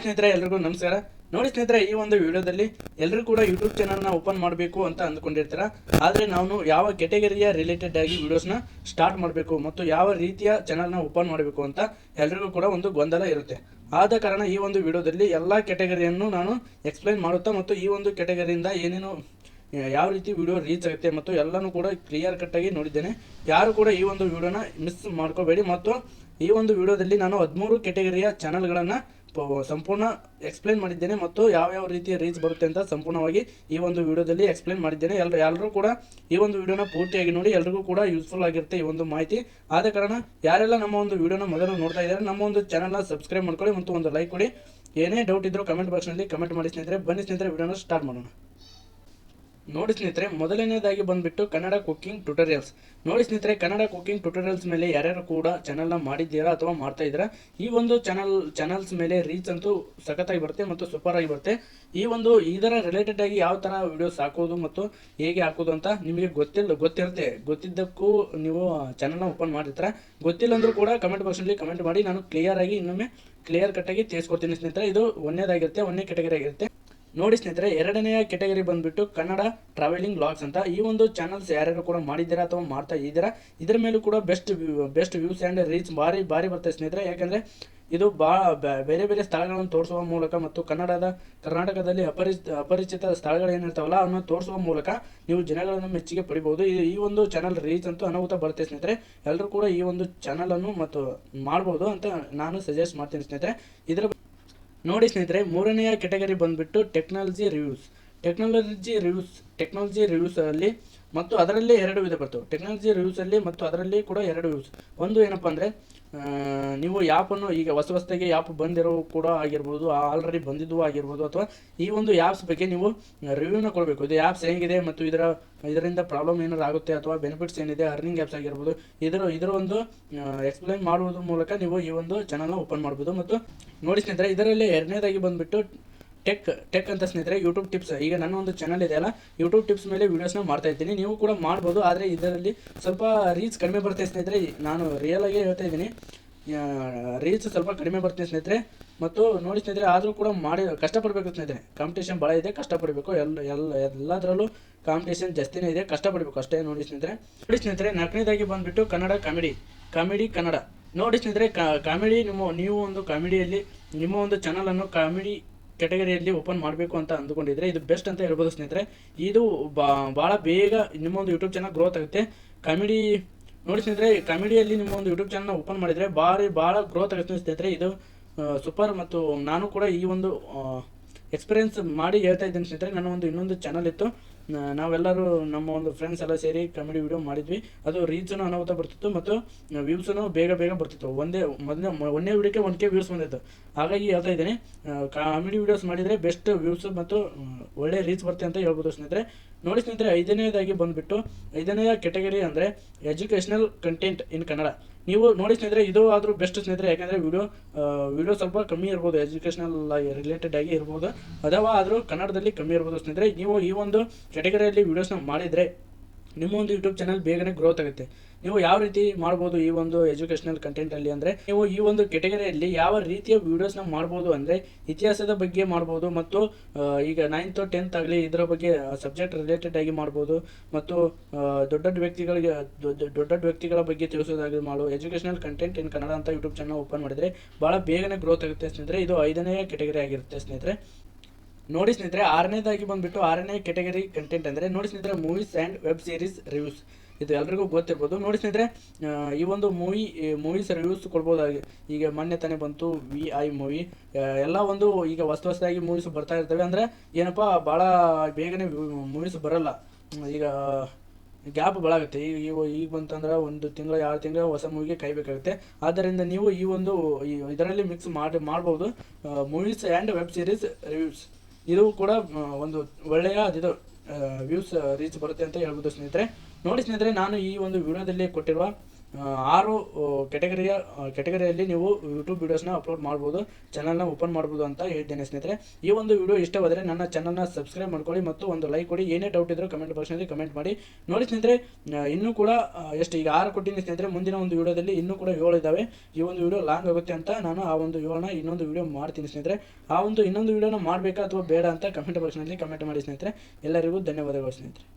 ಸ್ನೇಹಿತರೆ ಎಲ್ರಿಗೂ ನಮಸ್ಕಾರ. ನೋಡಿ ಸ್ನೇಹಿತರೆ, ಈ ಒಂದು ವಿಡಿಯೋದಲ್ಲಿ ಎಲ್ಲರೂ ಕೂಡ ಯೂಟ್ಯೂಬ್ ಚಾನಲ್ನ ಓಪನ್ ಮಾಡಬೇಕು ಅಂತ ಅಂದ್ಕೊಂಡಿರ್ತೀರ. ಆದರೆ ನಾವು ಯಾವ ಕೆಟಗರಿಯ ರಿಲೇಟೆಡ್ ಆಗಿ ವಿಡಿಯೋಸ್ನ ಸ್ಟಾರ್ಟ್ ಮಾಡಬೇಕು ಮತ್ತು ಯಾವ ರೀತಿಯ ಚಾನಲ್ನ ಓಪನ್ ಮಾಡಬೇಕು ಅಂತ ಎಲ್ರಿಗೂ ಕೂಡ ಒಂದು ಗೊಂದಲ ಇರುತ್ತೆ. ಆದ ಕಾರಣ ಈ ಒಂದು ವಿಡಿಯೋದಲ್ಲಿ ಎಲ್ಲ ಕೆಟಗರಿಯನ್ನು ನಾನು ಎಕ್ಸ್ಪ್ಲೈನ್ ಮಾಡುತ್ತಾ ಮತ್ತು ಈ ಒಂದು ಕೆಟಗರಿಯಿಂದ ಏನೇನು ಯಾವ ರೀತಿ ವಿಡಿಯೋ ರೀಚ್ ಆಗುತ್ತೆ ಮತ್ತು ಎಲ್ಲನೂ ಕೂಡ ಕ್ಲಿಯರ್ ಕಟ್ಟಾಗಿ ನೋಡಿದ್ದೇನೆ. ಯಾರು ಕೂಡ ಈ ಒಂದು ವಿಡಿಯೋನ ಮಿಸ್ ಮಾಡ್ಕೋಬೇಡಿ. ಮತ್ತು ಈ ಒಂದು ವಿಡಿಯೋದಲ್ಲಿ ನಾನು 13 ಕೆಟಗರಿಯ ಚಾನಲ್ಗಳನ್ನು ಸಂಪೂರ್ಣ ಎಕ್ಸ್ಪ್ಲೇನ್ ಮಾಡಿದ್ದೇನೆ ಮತ್ತು ಯಾವ ರೀತಿಯ ರೀಚ್ ಬರುತ್ತೆ ಅಂತ ಸಂಪೂರ್ಣವಾಗಿ ಈ ಒಂದು ವಿಡಿಯೋದಲ್ಲಿ ಎಕ್ಸ್ಪ್ಲೇನ್ ಮಾಡಿದ್ದೇನೆ. ಎಲ್ಲರೂ ಕೂಡ ಈ ಒಂದು ವಿಡಿಯೋನ ಪೂರ್ತಿಯಾಗಿ ನೋಡಿ, ಎಲ್ರಿಗೂ ಕೂಡ ಯೂಸ್ಫುಲ್ ಆಗಿರುತ್ತೆ ಈ ಒಂದು ಮಾಹಿತಿ. ಆದ ಕಾರಣ ಯಾರೆಲ್ಲ ನಮ್ಮ ಒಂದು ವಿಡಿಯೋನ ಮೊದಲು ನೋಡ್ತಾ ಇದ್ದಾರೆ, ನಮ್ಮ ಒಂದು ಚಾನಲ್ನ ಸಬ್ಸ್ಕ್ರೈಬ್ ಮಾಡ್ಕೊಳ್ಳಿ ಮತ್ತು ಒಂದು ಲೈಕ್ ಕೊಡಿ. ಏನೇ ಡೌಟ್ ಇದ್ರೂ ಕಮೆಂಟ್ ಬಾಕ್ಸ್ನಲ್ಲಿ ಕಮೆಂಟ್ ಮಾಡಿ ಸ್ನೇಹಿತರೆ. ಬನ್ನಿ ಸ್ನೇಹಿತರೆ, ವಿಡಿಯೋನ ಸ್ಟಾರ್ಟ್ ಮಾಡೋಣ. ನೋಡಿ ಸ್ನೇಹಿತರೆ, ಮೊದಲನೇದಾಗಿ ಬಂದ್ಬಿಟ್ಟು ಕನ್ನಡ ಕುಕಿಂಗ್ ಟ್ಯುಟೋರಿಯಲ್ಸ್. ನೋಡಿ ಸ್ನೇಹಿತರೆ, ಕನ್ನಡ ಕುಕಿಂಗ್ ಟ್ಯುಟೋರಿಯಲ್ಸ್ ಮೇಲೆ ಯಾರ್ಯಾರು ಕೂಡ ಚಾನಲ್ನ ಮಾಡಿದ್ದೀರಾ ಅಥವಾ ಮಾಡ್ತಾ ಇದ್ದೀರಾ, ಈ ಒಂದು ಚಾನಲ್ಸ್ ಮೇಲೆ ರೀಚ್ ಅಂತೂ ಸಖತ್ತಾಗಿ ಬರುತ್ತೆ ಮತ್ತು ಸೂಪರ್ ಆಗಿ ಬರುತ್ತೆ. ಇದರ ರಿಲೇಟೆಡ್ ಆಗಿ ಯಾವ ಥರ ವಿಡಿಯೋಸ್ ಹಾಕೋದು ಮತ್ತು ಹೇಗೆ ಹಾಕೋದು ಅಂತ ನಿಮಗೆ ಗೊತ್ತಿರುತ್ತೆ. ಗೊತ್ತಿದ್ದಕ್ಕೂ ನೀವು ಚಾನಲ್ನ ಓಪನ್ ಮಾಡಿರ್ತಾರೆ. ಗೊತ್ತಿಲ್ಲ ಅಂದರೂ ಕೂಡ ಕಮೆಂಟ್ ಬಾಕ್ಸ್ನಲ್ಲಿ ಕಮೆಂಟ್ ಮಾಡಿ, ನಾನು ಇನ್ನೊಮ್ಮೆ ಕ್ಲಿಯರ್ ಕಟ್ಟಾಗಿ ತಿಳಿಸ್ಕೊಡ್ತೀನಿ ಸ್ನೇಹಿತರೆ. ಇದು ಒಂದನೇ ಕೆಟಗರಿ ಆಗಿರುತ್ತೆ. ನೋಡಿ ಸ್ನೇಹಿತರೆ, ಎರಡನೆಯ ಕೆಟಗರಿ ಬಂದ್ಬಿಟ್ಟು ಕನ್ನಡ ಟ್ರಾವೆಲಿಂಗ್ ವ್ಲಾಗ್ಸ್ ಅಂತ. ಈ ಒಂದು ಚಾನಲ್ಸ್ ಯಾರ್ಯಾರು ಕೂಡ ಮಾಡಿದ್ದೀರಾ ಅಥವಾ ಮಾಡ್ತಾ ಇದ್ದೀರಾ, ಇದರ ಮೇಲೂ ಕೂಡ ಬೆಸ್ಟ್ ವ್ಯೂಸ್ ಆ್ಯಂಡ್ ರೀಚ್ ಭಾರಿ ಬರ್ತದೆ ಸ್ನೇಹಿತರೆ. ಯಾಕಂದರೆ ಇದು ಬೇರೆ ಬೇರೆ ಸ್ಥಳಗಳನ್ನು ತೋರಿಸುವ ಮೂಲಕ ಮತ್ತು ಕರ್ನಾಟಕದಲ್ಲಿ ಅಪರಿಚಿತ ಸ್ಥಳಗಳು ಏನಿರ್ತಾವಲ್ಲ ಅವನ್ನ ತೋರಿಸುವ ಮೂಲಕ ನೀವು ಜನಗಳನ್ನು ಮೆಚ್ಚುಗೆ ಪಡಿಬಹುದು. ಈ ಒಂದು ಚಾನಲ್ ರೀಚ್ ಅಂತೂ ಅನಾಹುತ ಬರುತ್ತೆ ಸ್ನೇಹಿತರೆ. ಎಲ್ಲರೂ ಕೂಡ ಈ ಒಂದು ಚಾನಲನ್ನು ಮತ್ತು ಮಾಡ್ಬೋದು ಅಂತ ನಾನು ಸಜೆಸ್ಟ್ ಮಾಡ್ತೀನಿ ಸ್ನೇಹಿತರೆ. ನೋಡಿ ಸ್ನೇಹಿತರೆ, ಮೂರನೆಯ ಕೆಟಗರಿ ಬಂದ್ಬಿಟ್ಟು ಟೆಕ್ನಾಲಜಿ ರಿವ್ಯೂಸ್ ಅಲ್ಲಿ ಮತ್ತು ಅದರಲ್ಲಿ 2 ವಿಧ ಬರ್ತವೆ. ಟೆಕ್ನಾಲಜಿ ರಿವ್ಯೂಸ್ ಅಲ್ಲಿ ಮತ್ತು ಅದರಲ್ಲಿ ಕೂಡ 2 ವ್ಯೂಸ್. ಒಂದು ಏನಪ್ಪ ಅಂದರೆ, ನೀವು ಆ್ಯಪನ್ನು ಈಗ ಹೊಸದಾಗಿ ಆ್ಯಪ್ ಬಂದಿರೋ ಕೂಡ ಆಗಿರ್ಬೋದು, ಆಲ್ರೆಡಿ ಬಂದಿದ್ದು ಆಗಿರ್ಬೋದು, ಅಥವಾ ಈ ಒಂದು ಆ್ಯಪ್ಸ್ ಬಗ್ಗೆ ನೀವು ರಿವ್ಯೂನ ಕೊಡಬೇಕು. ಇದು ಆ್ಯಪ್ಸ್ ಹೇಗಿದೆ ಮತ್ತು ಇದರಿಂದ ಪ್ರಾಬ್ಲಮ್ ಏನಾರು ಆಗುತ್ತೆ ಅಥವಾ ಬೆನಿಫಿಟ್ಸ್ ಏನಿದೆ, ಅರ್ನಿಂಗ್ ಆ್ಯಪ್ಸ್ ಆಗಿರ್ಬೋದು, ಇದರ ಒಂದು ಎಕ್ಸ್ಪ್ಲೈನ್ ಮಾಡುವುದ್ರ ಮೂಲಕ ನೀವು ಈ ಒಂದು ಚಾನಲ್ನ ಓಪನ್ ಮಾಡ್ಬೋದು. ಮತ್ತು ನೋಡಿ ಸ್ನೇಹಿತರೆ, ಇದರಲ್ಲಿ ಎರಡನೇದಾಗಿ ಬಂದುಬಿಟ್ಟು ಟೆಕ್ ಅಂತ ಸ್ನೇಹಿತರೆ. YouTube tips. ಈಗ ನನ್ನ ಒಂದು ಚಾನಲ್ ಇದೆಯಲ್ಲ, ಯೂಟ್ಯೂಬ್ ಟಿಪ್ಸ್ ಮೇಲೆ ವೀಡಿಯೋಸ್ನ ಮಾಡ್ತಾ ಇದ್ದೀನಿ. ನೀವು ಕೂಡ ಮಾಡ್ಬೋದು, ಆದರೆ ಇದರಲ್ಲಿ ಸ್ವಲ್ಪ ರೀಚ್ ಕಡಿಮೆ ಬರುತ್ತೆ ಸ್ನೇಹಿತರೆ. ನಾನು ರಿಯಲ್ ಆಗಿ ಹೇಳ್ತಾ ಇದ್ದೀನಿ, ರೀಚ್ ಸ್ವಲ್ಪ ಕಡಿಮೆ ಬರ್ತೀನಿ ಸ್ನೇಹಿತರೆ. ಮತ್ತು ನೋಡಿ ಸ್ನೇಹಿತರೆ, ಆದರೂ ಕೂಡ ಕಷ್ಟಪಡಬೇಕು ಸ್ನೇಹಿತರೆ. ಕಾಂಪಿಟೇಷನ್ ಭಾಳ ಇದೆ, ಕಷ್ಟಪಡಬೇಕು. ಎಲ್ಲದರಲ್ಲೂ ಕಾಂಪಿಟೇಷನ್ ಜಾಸ್ತಿನೇ ಇದೆ, ಕಷ್ಟಪಡಬೇಕು ಅಷ್ಟೇ. ನೋಡಿ ಸ್ನೇಹಿತರೆ, ನಾಲ್ಕನೇದಾಗಿ ಬಂದುಬಿಟ್ಟು ಕನ್ನಡ ಕಾಮಿಡಿ ಕನ್ನಡ. ನೋಡಿ ಸ್ನೇಹಿತರೆ, ಕಾಮಿಡಿ ನೀವು ಒಂದು ಕಾಮಿಡಿಯಲ್ಲಿ ನಿಮ್ಮ ಒಂದು ಚಾನಲನ್ನು ಕಾಮಿಡಿ ಕೆಟಗರಿಯಲ್ಲಿ ಓಪನ್ ಮಾಡಬೇಕು ಅಂತ ಅಂದುಕೊಂಡಿದ್ರೆ ಇದು ಬೆಸ್ಟ್ ಅಂತ ಹೇಳ್ಬೋದು ಸ್ನೇಹಿತರೆ. ಇದು ಭಾಳ ಬೇಗ ನಿಮ್ಮ ಒಂದು ಯೂಟ್ಯೂಬ್ ಚಾನಲ್ ಗ್ರೋತ್ ಆಗುತ್ತೆ. ನೋಡಿ ಸ್ನೇಹಿತರೆ, ಕಾಮಿಡಿಯಲ್ಲಿ ನಿಮ್ಮ ಒಂದು ಯೂಟ್ಯೂಬ್ ಚಾನಲ್ನ ಓಪನ್ ಮಾಡಿದರೆ ಭಾಳ ಗ್ರೋತ್ ಆಗುತ್ತೆ ಸ್ನೇಹಿತರೆ. ಇದು ಸೂಪರ್. ಮತ್ತು ನಾನು ಕೂಡ ಈ ಒಂದು ಎಕ್ಸ್ಪೀರಿಯನ್ಸ್ ಮಾಡಿ ಹೇಳ್ತಾ ಇದ್ದೀನಿ ಸ್ನೇಹಿತರೆ. ನನ್ನ ಒಂದು ಇನ್ನೊಂದು ಚಾನಲ್ ಇತ್ತು, ನಾವೆಲ್ಲರೂ ನಮ್ಮ ಒಂದು ಫ್ರೆಂಡ್ಸ್ ಎಲ್ಲ ಸೇರಿ ಕಾಮಿಡಿ ವಿಡಿಯೋ ಮಾಡಿದ್ವಿ. ಅದು ರೀಚನ್ನು ಅನಾಹುತ ಬರ್ತಿತ್ತು ಮತ್ತು ವ್ಯೂಸನ್ನು ಬೇಗ ಬರ್ತಿತ್ತು. ಒಂದೇ ವಿಡಿಯೋಕ್ಕೆ 1K ವ್ಯೂಸ್ ಬಂದಿತ್ತು. ಹಾಗಾಗಿ ಹೇಳ್ತಾ ಇದ್ದೀನಿ, ಕಾಮಿಡಿ ವಿಡಿಯೋಸ್ ಮಾಡಿದರೆ ಬೆಸ್ಟ್ ವ್ಯೂಸ್ ಮತ್ತು ಒಳ್ಳೆ ರೀಚ್ ಬರುತ್ತೆ ಅಂತ ಹೇಳ್ಬೋದು ಸ್ನೇಹಿತರೆ. ನೋಡಿ ಸ್ನೇಹಿತರೆ, ಐದನೆಯ ಕೆಟಗರಿ ಅಂದರೆ ಎಜುಕೇಷನಲ್ ಕಂಟೆಂಟ್ ಇನ್ ಕನ್ನಡ. ನೀವು ನೋಡಿ ಸ್ನೇಹಿತರೆ, ಇದು ಆದರೂ ಬೆಸ್ಟ್ ಸ್ನೇಹಿತರೆ. ಯಾಕಂದರೆ ವಿಡಿಯೋ ಸ್ವಲ್ಪ ಕಮ್ಮಿ ಇರ್ಬೋದು, ಎಜುಕೇಷನಲ್ ರಿಲೇಟೆಡ್ ಆಗಿ ಇರ್ಬೋದು, ಅಥವಾ ಆದರೂ ಕನ್ನಡದಲ್ಲಿ ಕಮ್ಮಿ ಇರ್ಬೋದು ಸ್ನೇಹಿತರೆ. ನೀವು ಈ ಒಂದು ಕೆಟಗರಿಯಲ್ಲಿ ವೀಡಿಯೋಸ್ನ ಮಾಡಿದರೆ ನಿಮ್ಮ ಒಂದು ಯೂಟ್ಯೂಬ್ ಚಾನಲ್ ಬೇಗನೆ ಗ್ರೋತ್ ಆಗುತ್ತೆ. ನೀವು ಯಾವ ರೀತಿ ಮಾಡ್ಬೋದು ಈ ಒಂದು ಎಜುಕೇಷನಲ್ ಕಂಟೆಂಟಲ್ಲಿ ಅಂದರೆ, ನೀವು ಈ ಒಂದು ಕೆಟಗರಿಯಲ್ಲಿ ಯಾವ ರೀತಿಯ ವೀಡಿಯೋಸ್ನ ಮಾಡ್ಬೋದು ಅಂದರೆ, ಇತಿಹಾಸದ ಬಗ್ಗೆ ಮಾಡ್ಬೋದು ಮತ್ತು ಈಗ 9th 10th ಆಗಲಿ ಇದರ ಬಗ್ಗೆ ಸಬ್ಜೆಕ್ಟ್ ರಿಲೇಟೆಡ್ ಆಗಿ ಮಾಡ್ಬೋದು. ಮತ್ತು ದೊಡ್ಡ ವ್ಯಕ್ತಿಗಳ ಬಗ್ಗೆ ತಿಳಿಸೋದಾಗಿ ಮಾಡೋ ಎಜುಕೇಷನಲ್ ಕಂಟೆಂಟ್ ಇನ್ ಕನ್ನಡ ಅಂತ ಯೂಟ್ಯೂಬ್ ಚಾನಲ್ ಓಪನ್ ಮಾಡಿದರೆ ಭಾಳ ಬೇಗನೆ ಗ್ರೋತ್ ಆಗುತ್ತೆ ಸ್ನೇಹಿತರೆ. ಇದು 5ನೇ ಕೆಟಗರಿ ಆಗಿರುತ್ತೆ ಸ್ನೇಹಿತರೆ. ನೋಡಿ ಸ್ನೇಹಿತರೆ, ಆರನೇ ಕೆಟಗರಿ ಕಂಟೆಂಟ್ ಅಂದರೆ, ನೋಡಿ ಸ್ನೇಹಿತರೆ, movies and web series reviews. ಇದು ಎಲ್ರಿಗೂ ಗೊತ್ತಿರ್ಬೋದು. ನೋಡಿ ಸ್ನೇಹಿತರೆ, ಈ ಒಂದು ಮೂವೀಸ್ ರಿವ್ಯೂಸ್ ಕೊಡ್ಬೋದಾಗಿ. ಈಗ ಮೊನ್ನೆ ತಾನೇ ಬಂತು VI ಮೂವಿ. ಎಲ್ಲ ಒಂದು ಈಗ ಹೊಸದಾಗಿ ಮೂವೀಸ್ ಬರ್ತಾ ಇರ್ತವೆ. ಅಂದರೆ ಏನಪ್ಪ, ಭಾಳ ಬೇಗನೆ ಮೂವೀಸ್ ಬರೋಲ್ಲ. ಈಗ ಗ್ಯಾಪ್ ಭಾಳ ಆಗುತ್ತೆ. ಈಗ ಬಂತಂದ್ರೆ 1 ತಿಂಗಳು 2 ತಿಂಗಳು ಹೊಸ ಮೂವಿಗೆ ಕಾಯಬೇಕಾಗುತ್ತೆ. ಆದ್ದರಿಂದ ನೀವು ಇದರಲ್ಲಿ ಮಿಕ್ಸ್ ಮಾಡ್ಬೋದು movies and web series reviews. ಇದು ಕೂಡ ಒಂದು ಒಳ್ಳೆಯ ವ್ಯೂಸ್ ರೀಚ್ ಬರುತ್ತೆ ಅಂತ ಹೇಳ್ಬೋದು ಸ್ನೇಹಿತರೆ. ನೋಡಿ ಸ್ನೇಹಿತರೆ, ನಾನು ಈ ಒಂದು ವಿಡಿಯೋದಲ್ಲಿ ಕೊಟ್ಟಿರುವ 6 ಕೆಟಗರಿಯಲ್ಲಿ ನೀವು ಯೂಟ್ಯೂಬ್ ವೀಡಿಯೋಸ್ನ ಅಪ್ಲೋಡ್ ಮಾಡ್ಬೋದು, ಚಾನಲ್ನ ಓಪನ್ ಮಾಡ್ಬೋದು ಅಂತ ಹೇಳ್ತೇನೆ ಸ್ನೇಹಿತರೆ. ಈ ಒಂದು ವಿಡಿಯೋ ಇಷ್ಟವಾದರೆ ನನ್ನ ಚಾನಲ್ನ ಸಬ್ಸ್ಕ್ರೈಬ್ ಮಾಡ್ಕೊಳ್ಳಿ ಮತ್ತು ಒಂದು ಲೈಕ್ ಕೊಡಿ. ಏನೇ ಡೌಟ್ ಇದ್ದರೂ ಕಮೆಂಟ್ ಬಾಕ್ಸ್ನಲ್ಲಿ ಕಮೆಂಟ್ ಮಾಡಿ. ನೋಡಿ ಸ್ನೇಹಿತರೆ, ಇನ್ನೂ ಕೂಡ ಎಷ್ಟು ಈಗ 6 ಕೊಟ್ಟಿದ್ದೀನಿ ಸ್ನೇಹಿತರೆ. ಮುಂದಿನ ಒಂದು ವಿಡಿಯೋದಲ್ಲಿ ಇನ್ನೂ ಕೂಡ 7 ಇದ್ದಾವೆ. ಈ ಒಂದು ವಿಡಿಯೋ ಲಾಂಗ್ ಆಗುತ್ತೆ ಅಂತ ನಾನು ಆ ಒಂದು 7ನ ಇನ್ನೊಂದು ವಿಡಿಯೋ ಮಾಡ್ತೀನಿ ಸ್ನೇಹಿತರೆ. ಆ ಒಂದು ಇನ್ನೊಂದು ವಿಡಿಯೋನ ಮಾಡಬೇಕಾ ಅಥವಾ ಬೇಡ ಅಂತ ಕಮೆಂಟ್ ಬಾಕ್ಸ್ನಲ್ಲಿ ಕಮೆಂಟ್ ಮಾಡಿ ಸ್ನೇಹಿತರೆ. ಎಲ್ಲರಿಗೂ ಧನ್ಯವಾದಗಳು ಸ್ನೇಹಿತರೆ.